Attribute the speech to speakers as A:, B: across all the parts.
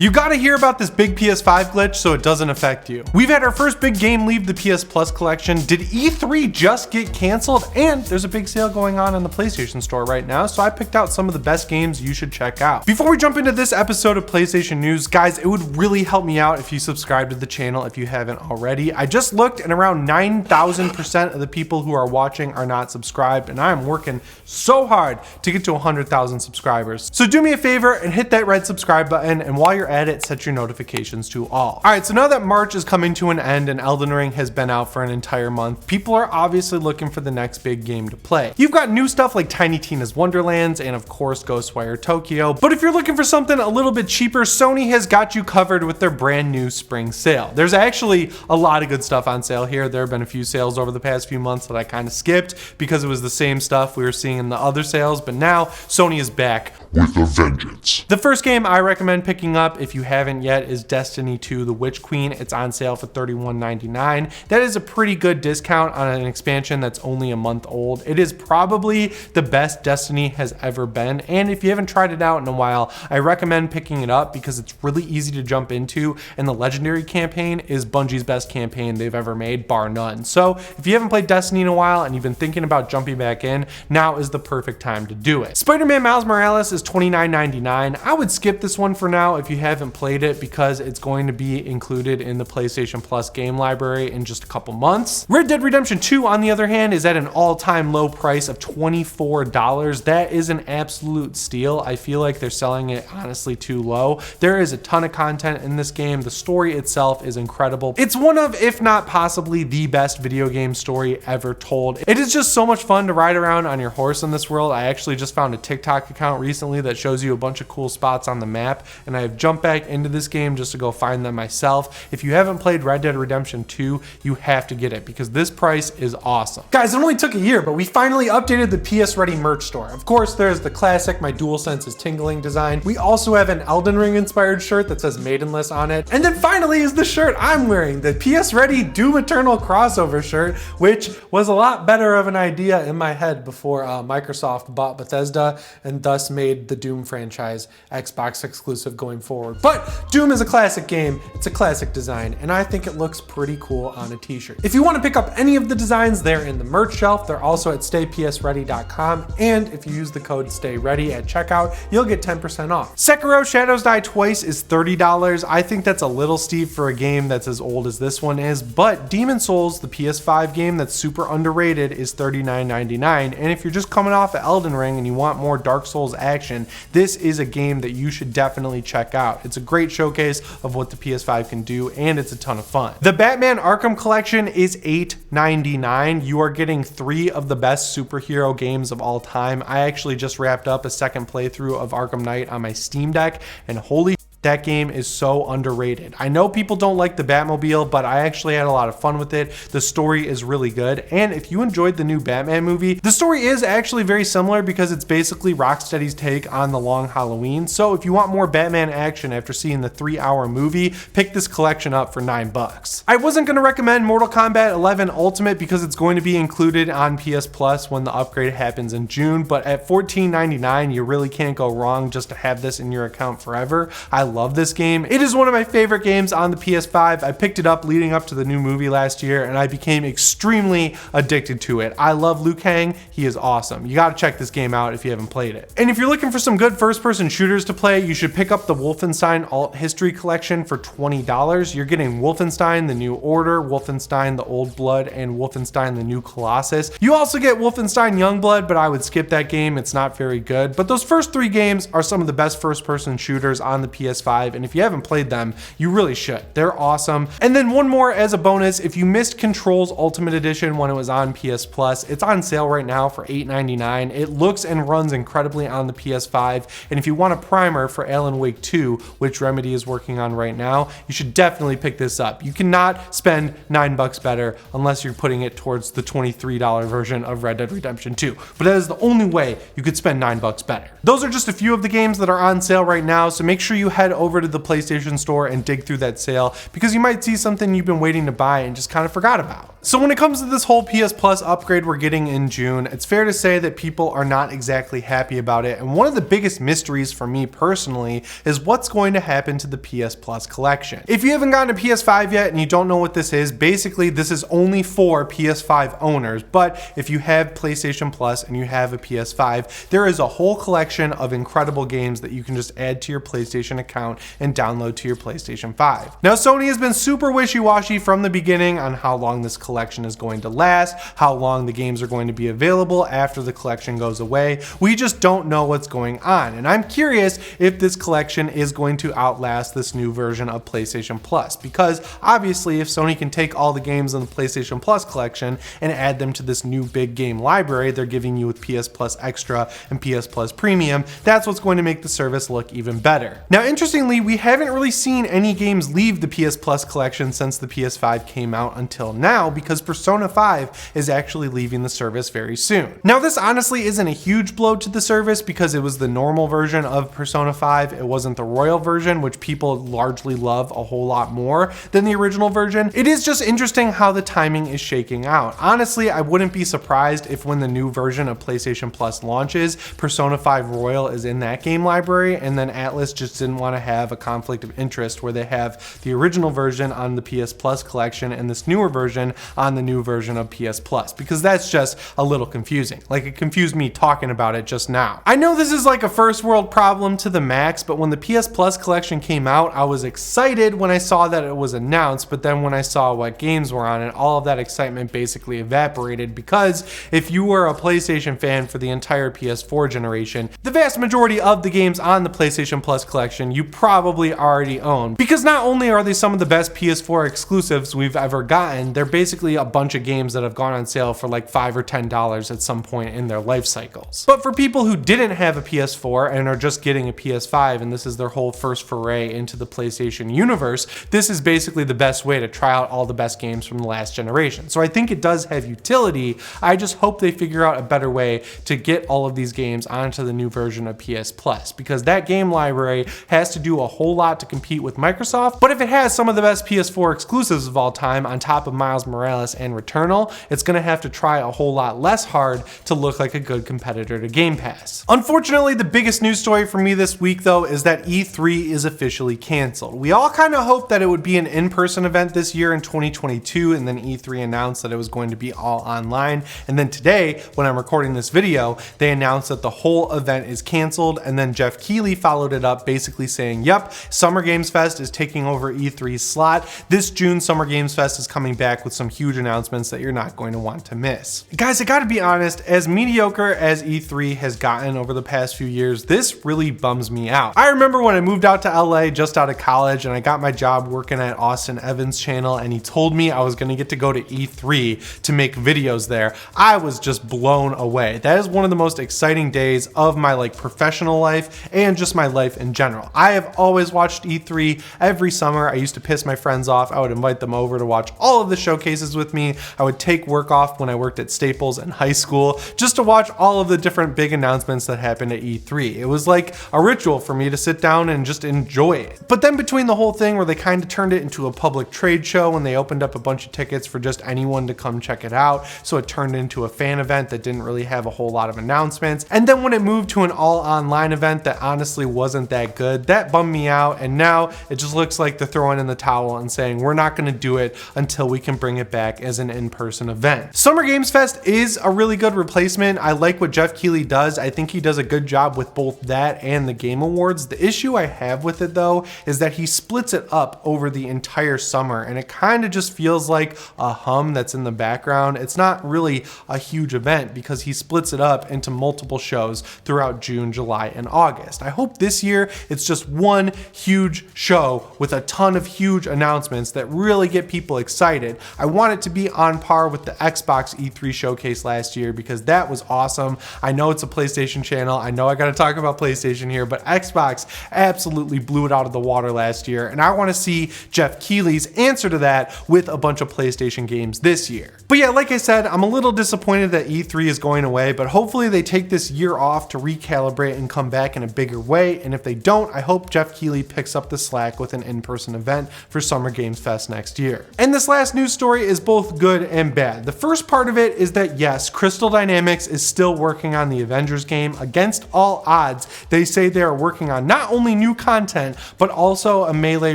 A: You gotta hear about this big PS5 glitch so it doesn't affect you. We've had our first big game leave the PS Plus collection. Did E3 just get canceled? And there's a big sale going on in the PlayStation Store right now, so I picked out some of the best games you should check out. Before we jump into this episode of PlayStation News, guys, it would really help me out if you subscribe to the channel if you haven't already. I just looked and around 9,000% of the people who are watching are not subscribed, and I am working so hard to get to 100,000 subscribers. So do me a favor and hit that red subscribe button, and while you're at it, set your notifications to all. All right, so now that March is coming to an end and Elden Ring has been out for an entire month, people are obviously looking for the next big game to play. You've got new stuff like Tiny Tina's Wonderlands and of course Ghostwire Tokyo, but if you're looking for something a little bit cheaper, Sony has got you covered with their brand new spring sale. There's actually a lot of good stuff on sale here. There have been a few sales over the past few months that I kind of skipped because it was the same stuff we were seeing in the other sales, but now Sony is back with a vengeance. The first game I recommend picking up if you haven't yet is Destiny 2 The Witch Queen. It's on sale for $31.99. That is a pretty good discount on an expansion that's only a month old. It is probably the best Destiny has ever been, and if you haven't tried it out in a while, I recommend picking it up because it's really easy to jump into, and the Legendary campaign is Bungie's best campaign they've ever made, bar none. So if you haven't played Destiny in a while and you've been thinking about jumping back in, now is the perfect time to do it. Spider-Man Miles Morales is $29.99. I would skip this one for now if you haven't played it because it's going to be included in the PlayStation Plus game library in just a couple months. Red Dead Redemption 2, on the other hand, is at an all-time low price of $24. That is an absolute steal. I feel like they're selling it honestly too low. There is a ton of content in this game. The story itself is incredible. It's one of, if not possibly, the best video game story ever told. It is just so much fun to ride around on your horse in this world. I actually just found a TikTok account recently that shows you a bunch of cool spots on the map, and I have jumped back into this game just to go find them myself. If you haven't played Red Dead Redemption 2, you have to get it because this price is awesome. Guys, it only took a year, but we finally updated the PSReady merch store. Of course, there's the classic My DualSense is Tingling design. We also have an Elden Ring inspired shirt that says Maidenless on it. And then finally is the shirt I'm wearing, the PSReady Doom Eternal crossover shirt, which was a lot better of an idea in my head before Microsoft bought Bethesda and thus made the Doom franchise Xbox exclusive going forward. But Doom is a classic game, it's a classic design, and I think it looks pretty cool on a t-shirt. If you want to pick up any of the designs, they're in the merch shelf. They're also at staypsready.com, and if you use the code STAYREADY at checkout, you'll get 10% off. Sekiro Shadows Die Twice is $30. I think that's a little steep for a game that's as old as this one is, but Demon Souls, the PS5 game that's super underrated, is $39.99, and if you're just coming off of Elden Ring and you want more Dark Souls action, this is a game that you should definitely check out. It's a great showcase of what the PS5 can do, and it's a ton of fun. The Batman Arkham Collection is $8.99. You are getting 3 of the best superhero games of all time. I actually just wrapped up a second playthrough of Arkham Knight on my Steam Deck, and holy that game is so underrated. I know people don't like the Batmobile, but I actually had a lot of fun with it. The story is really good, and if you enjoyed the new Batman movie, the story is actually very similar because it's basically Rocksteady's take on The Long Halloween. So if you want more Batman action after seeing the 3-hour movie, pick this collection up for $9. I wasn't going to recommend Mortal Kombat 11 Ultimate because it's going to be included on PS Plus when the upgrade happens in June, but at $14.99, you really can't go wrong just to have this in your account forever. I love this game. It is one of my favorite games on the PS5. I picked it up leading up to the new movie last year, and I became extremely addicted to it. I love Liu Kang. He is awesome. You got to check this game out if you haven't played it. And if you're looking for some good first-person shooters to play, you should pick up the Wolfenstein Alt History Collection for $20. You're getting Wolfenstein The New Order, Wolfenstein The Old Blood, and Wolfenstein The New Colossus. You also get Wolfenstein Youngblood, but I would skip that game. It's not very good. But those first 3 games are some of the best first-person shooters on the PS5, and if you haven't played them, you really should. They're awesome. And then one more as a bonus, if you missed Control's Ultimate Edition when it was on PS Plus, it's on sale right now for $8.99. It looks and runs incredibly on the PS5, and if you want a primer for Alan Wake 2, which Remedy is working on right now, you should definitely pick this up. You cannot spend $9 better unless you're putting it towards the $23 version of Red Dead Redemption 2, but that is the only way you could spend $9 better. Those are just a few of the games that are on sale right now, so make sure you head head over to the PlayStation Store and dig through that sale, because you might see something you've been waiting to buy and just kind of forgot about. So when it comes to this whole PS Plus upgrade we're getting in June, it's fair to say that people are not exactly happy about it, and one of the biggest mysteries for me personally is what's going to happen to the PS Plus collection. If you haven't gotten a PS5 yet and you don't know what this is, basically this is only for PS5 owners, but if you have PlayStation Plus and you have a PS5, there is a whole collection of incredible games that you can just add to your PlayStation account and download to your PlayStation 5. Now, Sony has been super wishy-washy from the beginning on how long this collection is going to last, how long the games are going to be available after the collection goes away. We just don't know what's going on, and I'm curious if this collection is going to outlast this new version of PlayStation Plus, because obviously if Sony can take all the games in the PlayStation Plus collection and add them to this new big game library they're giving you with PS Plus Extra and PS Plus Premium, that's what's going to make the service look even better. Now, interestingly, we haven't really seen any games leave the PS Plus collection since the PS5 came out until now, because Persona 5 is actually leaving the service very soon. Now, this honestly isn't a huge blow to the service because it was the normal version of Persona 5. It wasn't the Royal version, which people largely love a whole lot more than the original version. It is just interesting how the timing is shaking out. Honestly, I wouldn't be surprised if when the new version of PlayStation Plus launches, Persona 5 Royal is in that game library, and then Atlas just didn't want to have a conflict of interest where they have the original version on the PS Plus collection and this newer version on the new version of PS Plus, because that's just a little confusing. Like, it confused me talking about it just now. I know this is like a first world problem to the max, but when the PS Plus collection came out, I was excited when I saw that it was announced, but then when I saw what games were on it, all of that excitement basically evaporated, because if you were a PlayStation fan for the entire PS4 generation, the vast majority of the games on the PlayStation Plus collection you probably already own, because not only are they some of the best PS4 exclusives we've ever gotten, they're basically a bunch of games that have gone on sale for like $5 or $10 at some point in their life cycles. But for people who didn't have a PS4 and are just getting a PS5, and this is their whole first foray into the PlayStation universe, this is basically the best way to try out all the best games from the last generation. So I think it does have utility. I just hope they figure out a better way to get all of these games onto the new version of PS Plus, because that game library has to do a whole lot to compete with Microsoft. But if it has some of the best PS4 exclusives of all time on top of Miles Morales and Returnal, it's gonna have to try a whole lot less hard to look like a good competitor to Game Pass. Unfortunately, the biggest news story for me this week though is that E3 is officially canceled. We all kind of hoped that it would be an in-person event this year in 2022, and then E3 announced that it was going to be all online. And then today, when I'm recording this video, they announced that the whole event is canceled, and then Jeff Keighley followed it up basically saying, yep, Summer Games Fest is taking over E3's slot. This June, Summer Games Fest is coming back with some huge announcements that you're not going to want to miss. Guys, I gotta be honest, as mediocre as E3 has gotten over the past few years, this really bums me out. I remember when I moved out to LA just out of college and I got my job working at Austin Evans' channel, and he told me I was gonna get to go to E3 to make videos there. I was just blown away. That is one of the most exciting days of my professional life and just my life in general. I have always watched E3 every summer. I used to piss my friends off. I would invite them over to watch all of the showcases with me. I would take work off when I worked at Staples in high school just to watch all of the different big announcements that happened at E3. It was like a ritual for me to sit down and just enjoy it. But then between the whole thing where they kind of turned it into a public trade show and they opened up a bunch of tickets for just anyone to come check it out, so it turned into a fan event that didn't really have a whole lot of announcements. And then when it moved to an all online event that honestly wasn't that good, that bummed me out. And now it just looks like they're throwing in the towel and saying we're not going to do it until we can bring it back as an in-person event. Summer Games Fest is a really good replacement. I like what Jeff Keighley does. I think he does a good job with both that and the Game Awards. The issue I have with it though is that he splits it up over the entire summer, and it kind of just feels like a hum that's in the background. It's not really a huge event because he splits it up into multiple shows throughout June, July, and August. I hope this year it's just one huge show with a ton of huge announcements that really get people excited. I want it to be on par with the Xbox E3 showcase last year because that was awesome. I know it's a PlayStation channel. I know I got to talk about PlayStation here, but Xbox absolutely blew it out of the water last year, and I want to see Jeff Keighley's answer to that with a bunch of PlayStation games this year. But yeah, like I said, I'm a little disappointed that E3 is going away, but hopefully they take this year off to recalibrate and come back in a bigger way. And if they don't, I hope hope Jeff Keighley picks up the slack with an in-person event for Summer Games Fest next year. And this last news story is both good and bad. The first part of it is that yes, Crystal Dynamics is still working on the Avengers game. Against all odds, they say they are working on not only new content, but also a Melee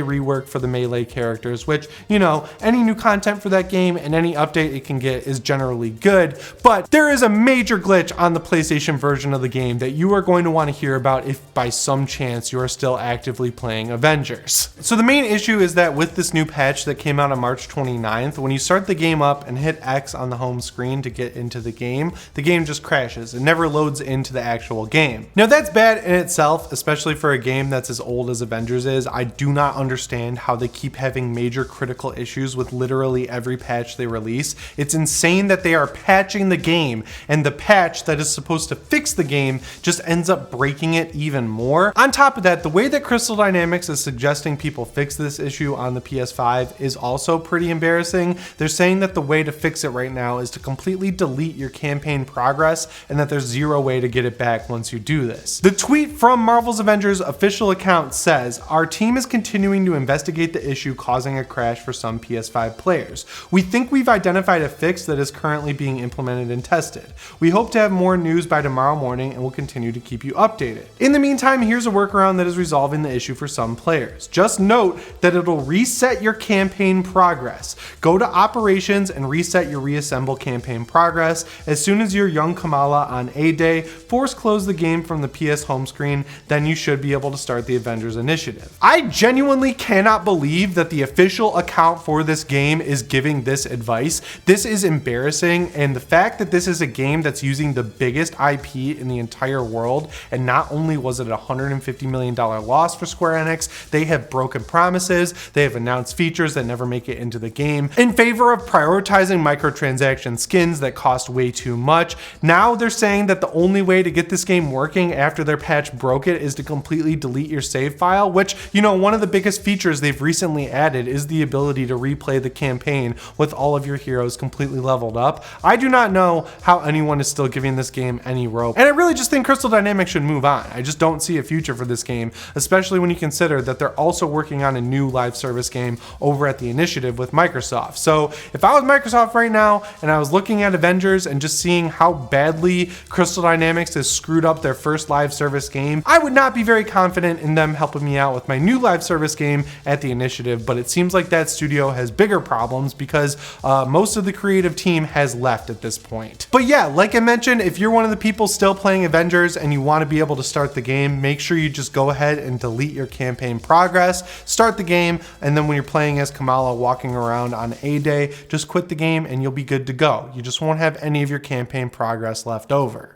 A: rework for the Melee characters, which, you know, any new content for that game and any update it can get is generally good. But there is a major glitch on the PlayStation version of the game that you are going to want to hear about if by some chance you are still actively playing Avengers. So the main issue is that with this new patch that came out on March 29th, when you start the game up and hit X on the home screen to get into the game just crashes. It never loads into the actual game. Now that's bad in itself, especially for a game that's as old as Avengers is. I do not understand how they keep having major critical issues with literally every patch they release. It's insane that they are patching the game, and the patch that is supposed to fix the game just ends up breaking it even more. On top of that, the way that Crystal Dynamics is suggesting people fix this issue on the PS5 is also pretty embarrassing. They're saying that the way to fix it right now is to completely delete your campaign progress, and that there's zero way to get it back once you do this. The tweet from Marvel's Avengers official account says, "Our team is continuing to investigate the issue causing a crash for some PS5 players. We think we've identified a fix that is currently being implemented and tested. We hope to have more news by tomorrow morning and will continue to keep you updated. In the meantime, here's a workaround that is resolving the issue for some players. Just note that it'll reset your campaign progress. Go to operations and reset your reassemble campaign progress. As soon as you're young Kamala on A-Day, force close the game from the PS home screen, then you should be able to start the Avengers initiative." I genuinely cannot believe that the official account for this game is giving this advice. This is embarrassing, and the fact that this is a game that's using the biggest IP in the entire world, and not only was it a $150 million loss for Square Enix, they have broken promises, they have announced features that never make it into the game in favor of prioritizing microtransaction skins that cost way too much. Now they're saying that the only way to get this game working after their patch broke it is to completely delete your save file, which, you know, one of the biggest features they've recently added is the ability to replay the campaign with all of your heroes completely leveled up. I do not know how anyone is still giving this game any rope, and I really just think Crystal Dynamics should move on. I just don't see a future for this game, especially when you consider that they're also working on a new live service game over at the Initiative with Microsoft. So if I was Microsoft right now and I was looking at Avengers and just seeing how badly Crystal Dynamics has screwed up their first live service game, I would not be very confident in them helping me out with my new live service game at the Initiative, but it seems like that studio has bigger problems because most of the creative team has left at this point. But yeah, like I mentioned, if you're one of the people still playing Avengers and you want to be able to start the game, make sure you just go ahead and delete your campaign progress, start the game, and then when you're playing as Kamala walking around on A-Day, just quit the game and you'll be good to go. You just won't have any of your campaign progress left over.